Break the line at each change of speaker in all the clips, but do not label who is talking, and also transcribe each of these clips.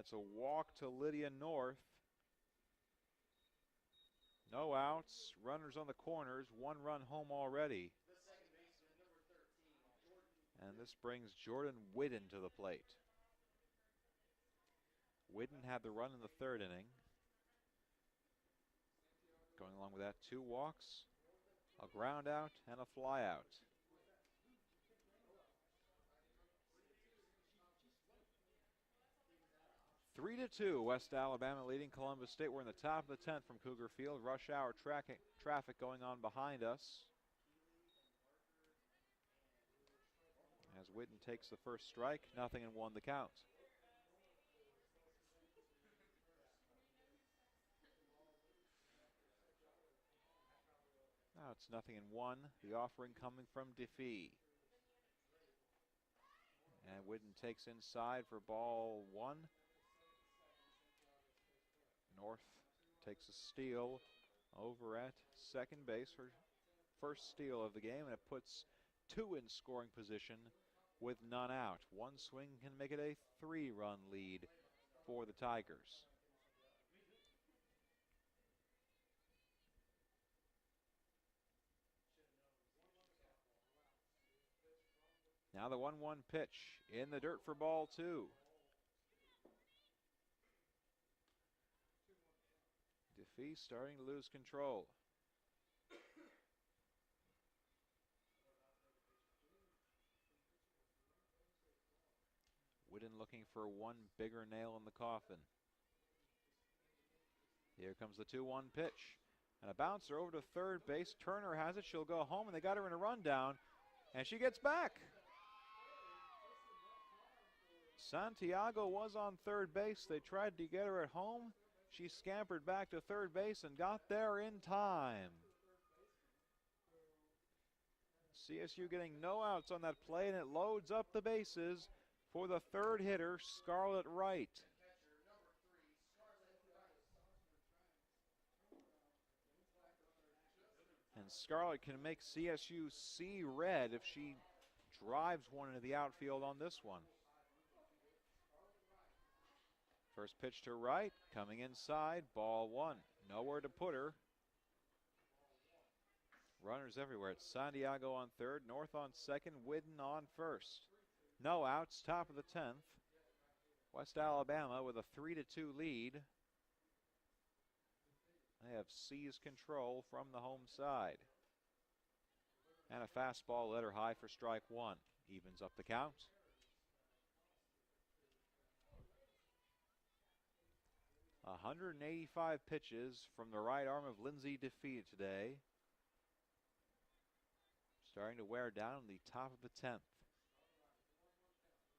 it's a walk to Lydia North. No outs, runners on the corners, 1 run home already. And this brings Jordan Whidden to the plate. Whidden had the run in the 3rd inning. Going along with that, 2 walks, a ground out, and a fly out. Three to 2, West Alabama leading Columbus State. We're in the top of the 10th from Cougar Field. Rush hour traffic going on behind us. As Whidden takes the first strike, 0-1 the count. Now it's 0-1. The offering coming from DeFee. And Whidden takes inside for ball 1. North takes a steal over at second base, her first steal of the game, and it puts 2 in scoring position with none out. 1 swing can make it a 3-run lead for the Tigers. Now the 1-1 pitch in the dirt for ball 2. DeFee starting to lose control. Whidden looking for 1 bigger nail in the coffin. Here comes the 2-1 pitch. And a bouncer over to third base. Turner has it. She'll go home, and they got her in a rundown. And she gets back. Santiago was on third base. They tried to get her at home. She scampered back to third base and got there in time. CSU getting no outs on that play, and it loads up the bases for the 3rd hitter, Scarlett Wright. And Scarlett can make CSU see red if she drives one into the outfield on this one. First pitch to Wright, coming inside, ball 1. Nowhere to put her. Runners everywhere. It's Santiago on third, North on second, Whidden on first. No outs, top of the 10th. West Alabama with a 3-2 lead. They have seized control from the home side. And a fastball let her high for strike 1. Evens up the count. .185 pitches from the right arm of Lindsay DeFee today. Starting to wear down the top of the 10th.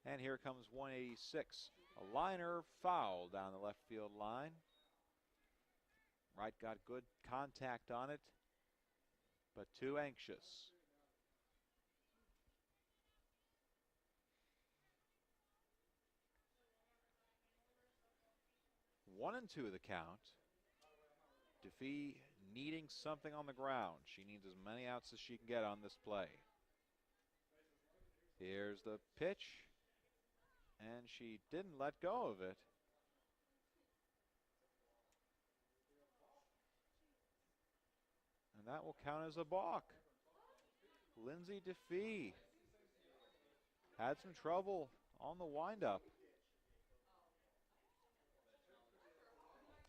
And here comes 186. A liner foul down the left field line. Wright got good contact on it, but too anxious. One and 2 the count. DeFee needing something on the ground. She needs as many outs as she can get on this play. Here's the pitch, and she didn't let go of it. And that will count as a balk. Lindsay DeFee had some trouble on the windup.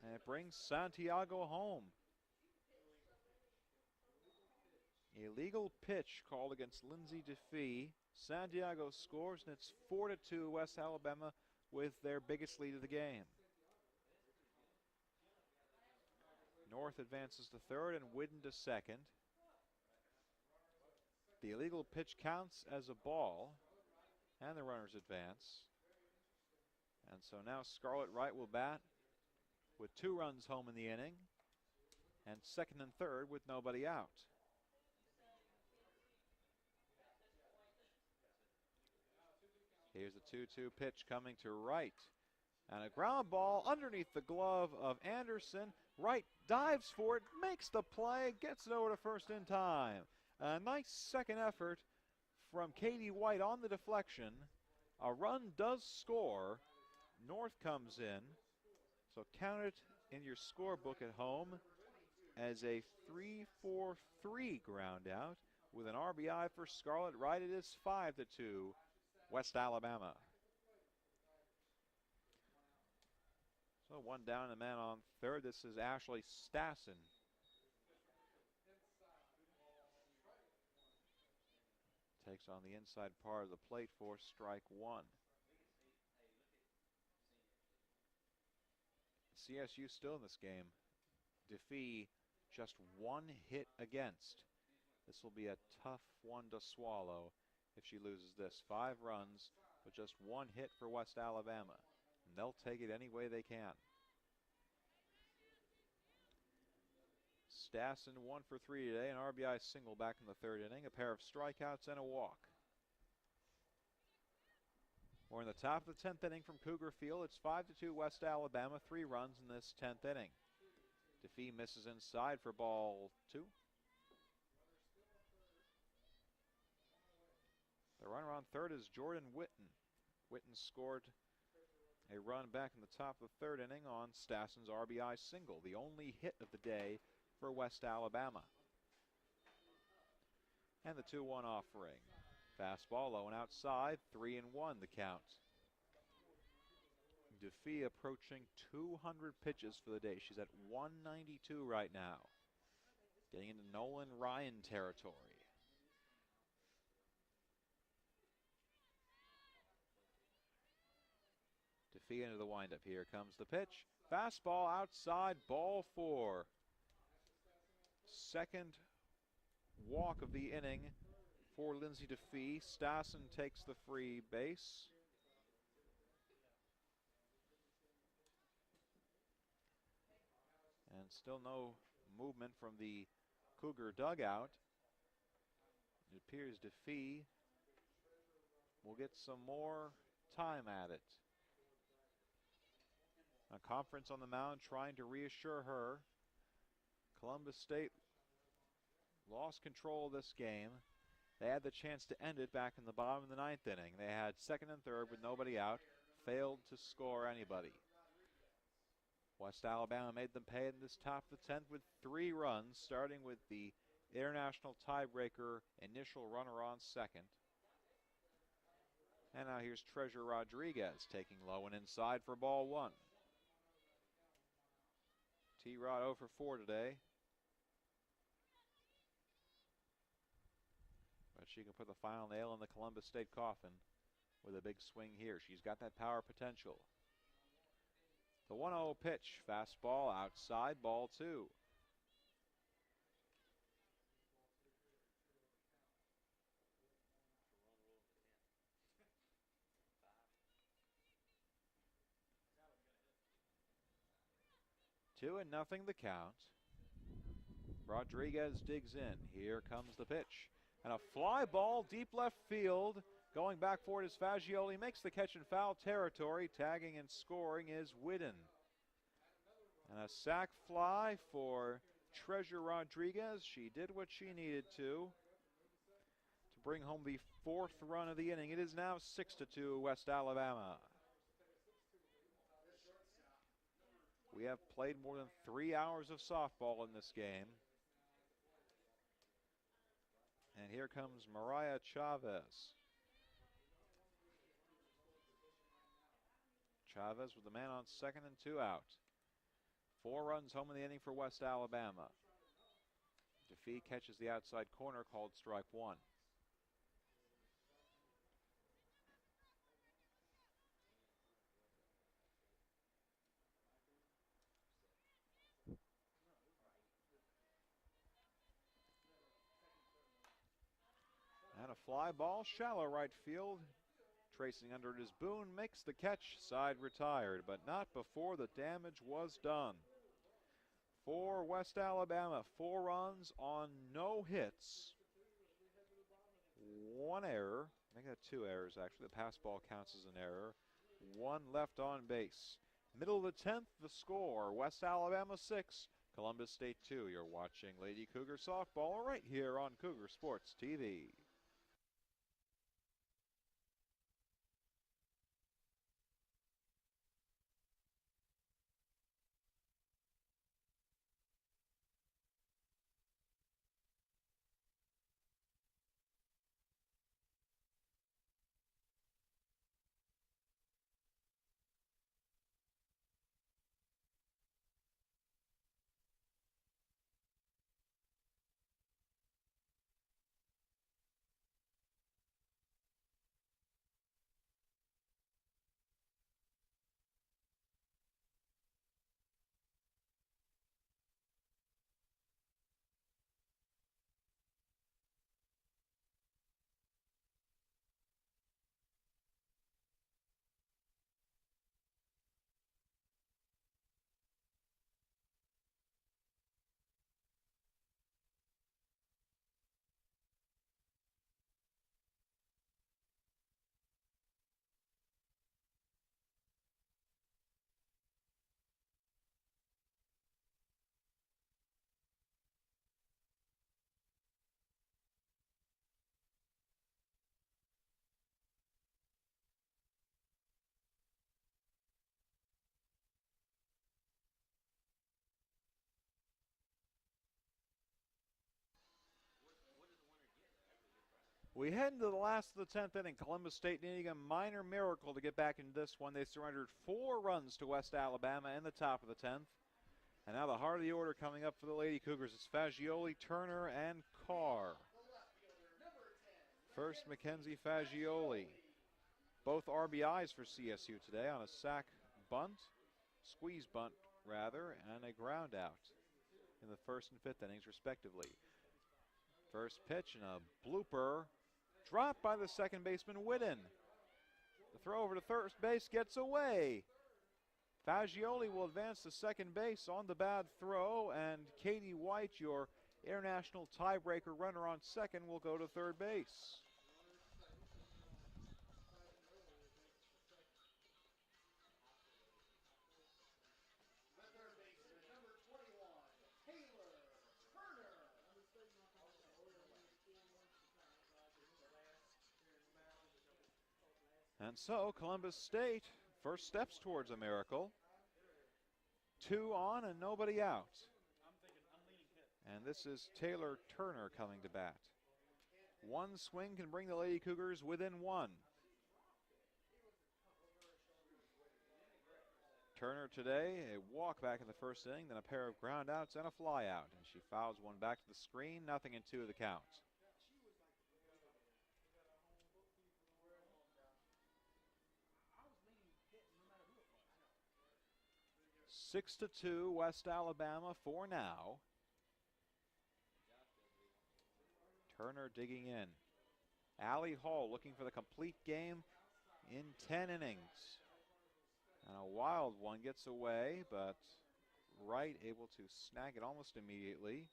And it brings Santiago home. Illegal pitch called against Lindsay DeFee. Santiago scores, and it's 4-2 West Alabama with their biggest lead of the game. North advances to third and Whidden to second. The illegal pitch counts as a ball, and the runners advance. And so now Scarlett Wright will bat with 2 runs home in the inning, and second and third with nobody out. Here's the 2-2 pitch coming to Wright. And a ground ball underneath the glove of Anderson. Wright dives for it, makes the play, gets it over to first in time. A nice second effort from Katie White on the deflection. A run does score. North comes in, so count it in your scorebook at home as a 3-4-3 ground out with an RBI for Scarlet. Right, it is 5-2 West Alabama. So one down and a man on third. This is Ashley Stassen. Takes on the inside part of the plate for strike one. CSU still in this game. DeFee just one hit against. This will be a tough one to swallow if she loses this. 5 runs, but just one hit for West Alabama. And they'll take it any way they can. Stassen 1 for 3 today, an RBI single back in the third inning, a pair of strikeouts and a walk. We're in the top of the 10th inning from Cougar Field. It's 5-2 West Alabama, 3 runs in this 10th inning. DeFee misses inside for ball 2. The runner on third is Jordan Witten. Witten scored a run back in the top of the third inning on Stassen's RBI single, the only hit of the day for West Alabama. And the 2-1 offering. Fastball low and outside, 3-1 the count. DeFee approaching 200 pitches for the day. She's at 192 right now. Getting into Nolan Ryan territory. DeFee into the windup. Here comes the pitch. Fastball outside, ball 4. Second walk of the inning for Lindsay DeFee. Stassen takes the free base. And still no movement from the Cougar dugout. It appears DeFee will get some more time at it. A conference on the mound trying to reassure her. Columbus State lost control of this game. They had the chance to end it back in the bottom of the 9th inning. They had second and third with nobody out, failed to score anybody. West Alabama made them pay in this top of the 10th with 3 runs, starting with the international tiebreaker initial runner on second. And now here's Treasure Rodriguez taking low and inside for ball 1. T-Rod 0 for 4 today. But she can put the final nail in the Columbus State coffin with a big swing here. She's got that power potential. The 1-0 pitch, fastball outside, ball 2. Two and nothing the count. Rodriguez digs in. Here comes the pitch. And a fly ball deep left field. Going back for it is Fagioli. Makes the catch in foul territory. Tagging and scoring is Whidden. And a sac fly for Treasure Rodriguez. She did what she needed to bring home the 4th run of the inning. It is now 6-2 West Alabama. We have played more than 3 hours of softball in this game. And here comes Mariah Chavez. Chavez with the man on second and 2 out. 4 runs home in the inning for West Alabama. DeFee catches the outside corner, called strike 1. And a fly ball, shallow right field. Tracing under it is Boone, makes the catch, side retired, but not before the damage was done. For West Alabama, 4 runs on no hits. 1 error, I think that's 2 errors actually. The pass ball counts as an error. 1 left on base. Middle of the 10th, the score, West Alabama 6, Columbus State 2. You're watching Lady Cougar Softball right here on Cougar Sports TV. We head into the last of the 10th inning. Columbus State needing a minor miracle to get back into this one. They surrendered 4 runs to West Alabama in the top of the 10th. And now the heart of the order coming up for the Lady Cougars. It's Fagioli, Turner, and Carr. First, Mackenzie Fagioli. Both RBIs for CSU today on a sac bunt, squeeze bunt rather, and a ground out in the first and fifth innings respectively. First pitch and a blooper dropped by the second baseman Whitten. The throw over to third base gets away. Fagioli will advance to second base on the bad throw, and Katie White, your international tiebreaker runner on second, will go to third base. And so Columbus State first steps towards a miracle. 2 on and nobody out. And this is Taylor Turner coming to bat. One swing can bring the Lady Cougars within 1. Turner today, a walk back in the first inning, then a pair of ground outs and a fly out. And she fouls one back to the screen, 0-2 the count. 6-2 West Alabama for now. Turner digging in. Allie Hall looking for the complete game in 10 innings. And a wild one gets away, but Wright able to snag it almost immediately.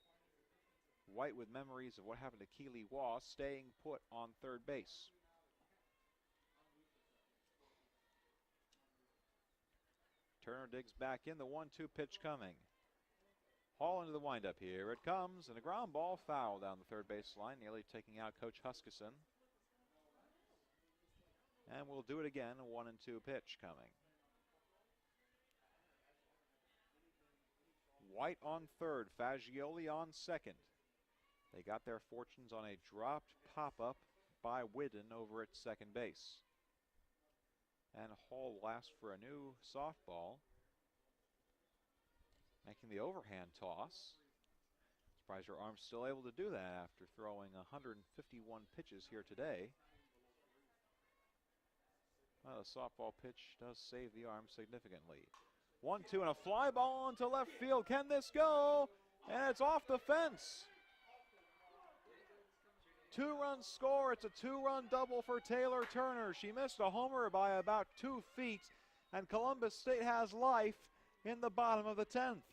White with memories of what happened to Keely Waugh, staying put on third base. Turner digs back in, the 1-2 pitch coming. Hall into the windup. Here it comes, and a ground ball foul down the third base line, nearly taking out Coach Huskisson. And we'll do it again, a 1-2 pitch coming. White on third, Fagioli on second. They got their fortunes on a dropped pop-up by Whitten over at second base. And Hall will ask for a new softball, making the overhand toss. Surprised her arm's still able to do that after throwing 151 pitches here today. Well, the softball pitch does save the arm significantly. 1-2 and a fly ball into left field. Can this go? And it's off the fence. 2-run score. It's a 2-run double for Taylor Turner. She missed a homer by about 2 feet, and Columbus State has life in the bottom of the 10th.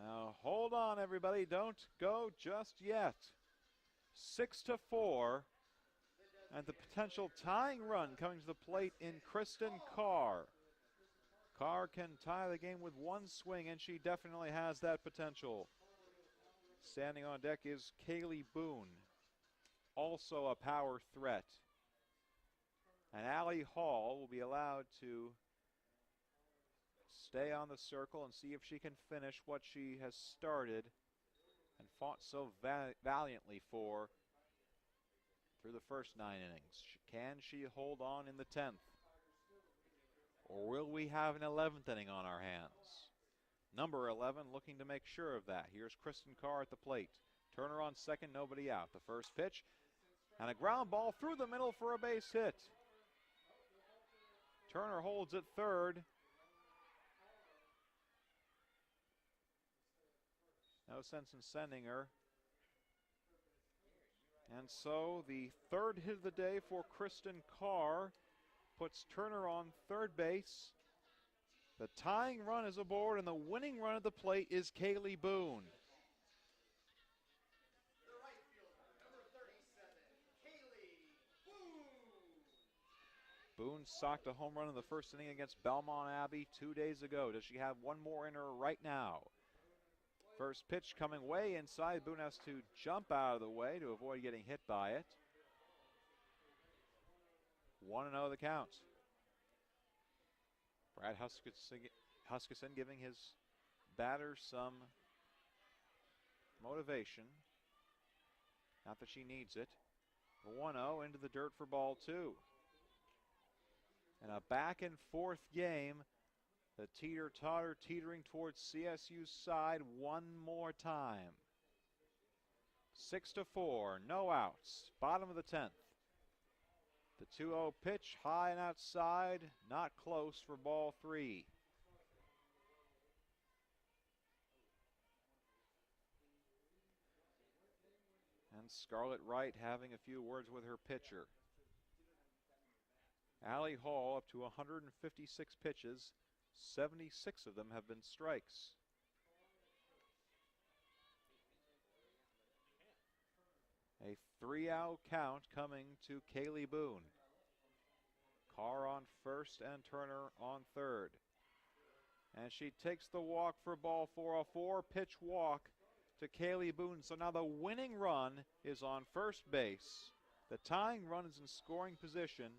Now, hold on, everybody. Don't go just yet. 6-4, and the potential tying run coming to the plate in Kristen Carr. Carr can tie the game with one swing, and she definitely has that potential. Standing on deck is Kaylee Boone, also a power threat. And Allie Hall will be allowed to stay on the circle and see if she can finish what she has started and fought so valiantly for through the first 9 innings. Can she hold on in the 10th? Or will we have an 11th inning on our hands? Number 11 looking to make sure of that. Here's Kristen Carr at the plate. Turner on second, nobody out. The first pitch, and a ground ball through the middle for a base hit. Turner holds at third. No sense in sending her. And so the third hit of the day for Kristen Carr puts Turner on third base. The tying run is aboard, and the winning run at the plate is Kaylee Boone. The right fielder, number 37, Kaylee Boone. Boone socked a home run in the first inning against Belmont Abbey 2 days ago. Does she have one more in her right now? First pitch coming way inside. Boone has to jump out of the way to avoid getting hit by it. 1-0 the count. Brad Huskisson giving his batter some motivation. Not that she needs it. 1-0 into the dirt for ball 2. And a back and forth game. The teeter-totter teetering towards CSU's side one more time. 6-4, no outs. Bottom of the 10th. The 2-0 pitch, high and outside, not close for ball 3. And Scarlett Wright having a few words with her pitcher. Allie Hall up to 156 pitches. 76 of them have been strikes. A 3-out count coming to Kaylee Boone. Carr on first and Turner on third. And she takes the walk for ball 4, a 4-pitch walk to Kaylee Boone. So now the winning run is on first base. The tying run is in scoring position.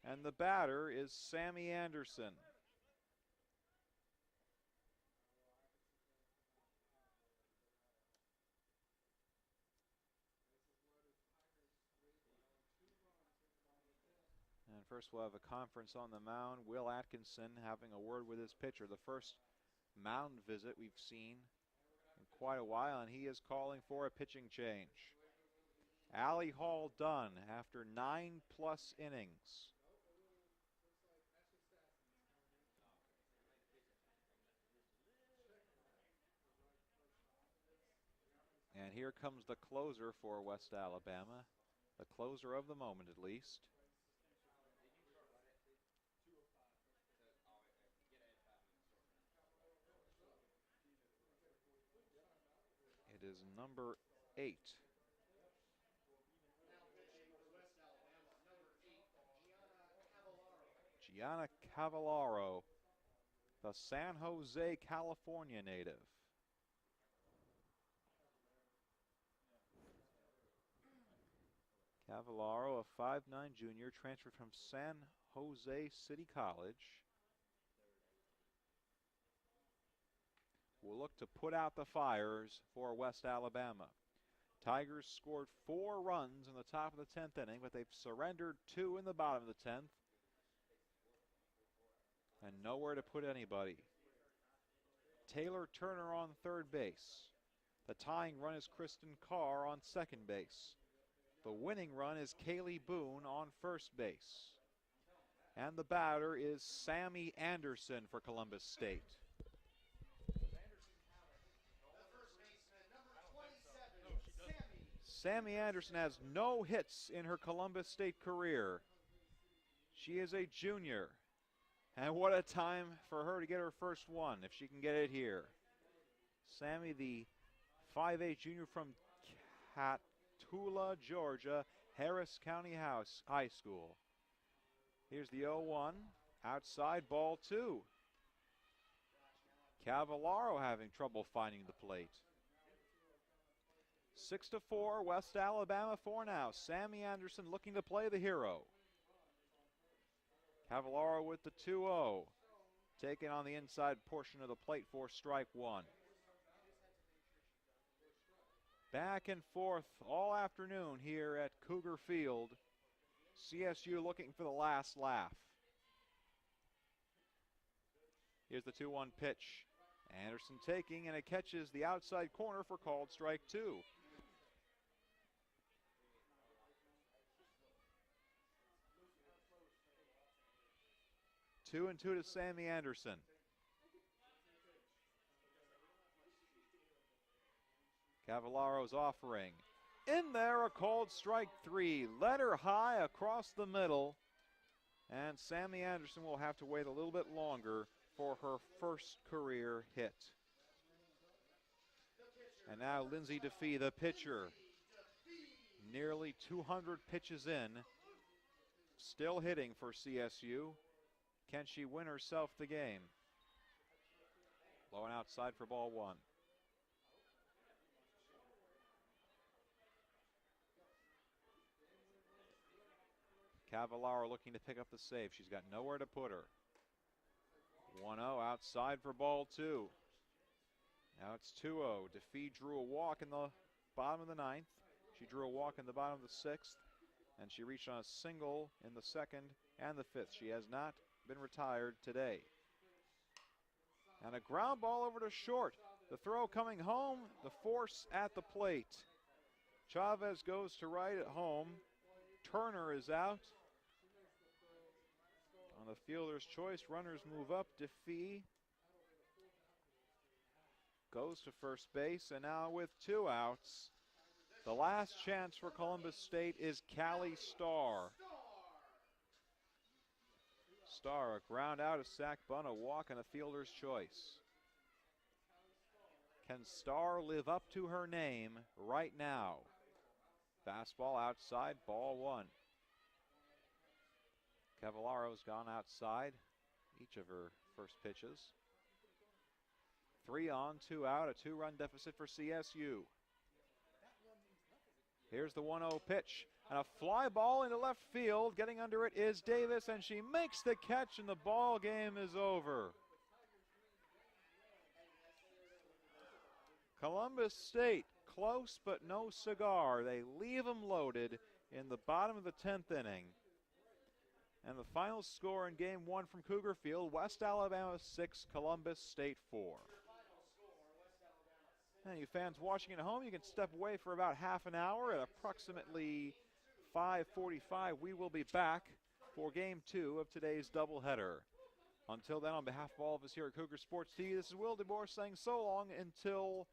And the batter is Sammy Anderson. And first we'll have a conference on the mound. Will Atkinson having a word with his pitcher. The first mound visit we've seen in quite a while, and he is calling for a pitching change. Allie Hall done after 9+ innings. And here comes the closer for West Alabama, the closer of the moment at least. It is number 8. Gianna Cavallaro, the San Jose, California native. Cavallaro, a 5'9" junior, transferred from San Jose City College. Will look to put out the fires for West Alabama. Tigers scored 4 runs in the top of the 10th inning, but they've surrendered 2 in the bottom of the 10th. And nowhere to put anybody. Taylor Turner on third base. The tying run is Kristen Carr on second base. The winning run is Kaylee Boone on first base. And the batter is Sammy Anderson for Columbus State. Sammy Anderson has no hits in her Columbus State career. She is a junior. And what a time for her to get her first one, if she can get it here. Sammy, the 5'8" junior from Catula, Georgia, Harris County High School. Here's the 0-1, outside, ball 2. Cavallaro having trouble finding the plate. 6-4, West Alabama for now. Sammy Anderson looking to play the hero. Cavallaro with the 2-0. Taken on the inside portion of the plate for strike 1. Back and forth all afternoon here at Cougar Field. CSU looking for the last laugh. Here's the 2-1 pitch. Anderson taking, and it catches the outside corner for called strike 2. 2-2 to Sammy Anderson. Cavallaro's offering. In there, a called strike 3. Let her high across the middle. And Sammy Anderson will have to wait a little bit longer for her first career hit. And now Lindsay DeFee, the pitcher. Nearly 200 pitches in. Still hitting for CSU. Can she win herself the game? Low and outside for ball 1. Cavallaro looking to pick up the save. She's got nowhere to put her. 1-0 outside for ball 2. Now it's 2-0. DeFee drew a walk in the bottom of the 9th. She drew a walk in the bottom of the 6th. And she reached on a single in the 2nd and the 5th. She has not been retired today. And a ground ball over to short. The throw coming home, the force at the plate. Chavez goes to right at home. Turner is out. On the fielder's choice, runners move up. DeFee goes to first base, and now with 2 outs, the last chance for Columbus State is Callie Starr. Starr, a ground out, a sac bunt, a walk, and a fielder's choice. Can Starr live up to her name right now? Fastball outside, ball 1. Cavallaro's gone outside each of her first pitches. 3 on, 2 out, a 2-run deficit for CSU. Here's the 1-0 pitch, and a fly ball into left field. Getting under it is Davis, and she makes the catch, and the ball game is over. Columbus State, close but no cigar. They leave them loaded in the bottom of the 10th inning. And the final score in game 1 from Cougar Field, West Alabama 6, Columbus State 4. And you fans watching at home, you can step away for about half an hour. At approximately 5:45, we will be back for game 2 of today's doubleheader. Until then, on behalf of all of us here at Cougar Sports TV, this is Will DeBoer saying so long until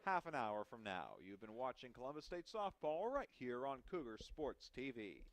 half an hour from now. You've been watching Columbus State softball right here on Cougar Sports TV.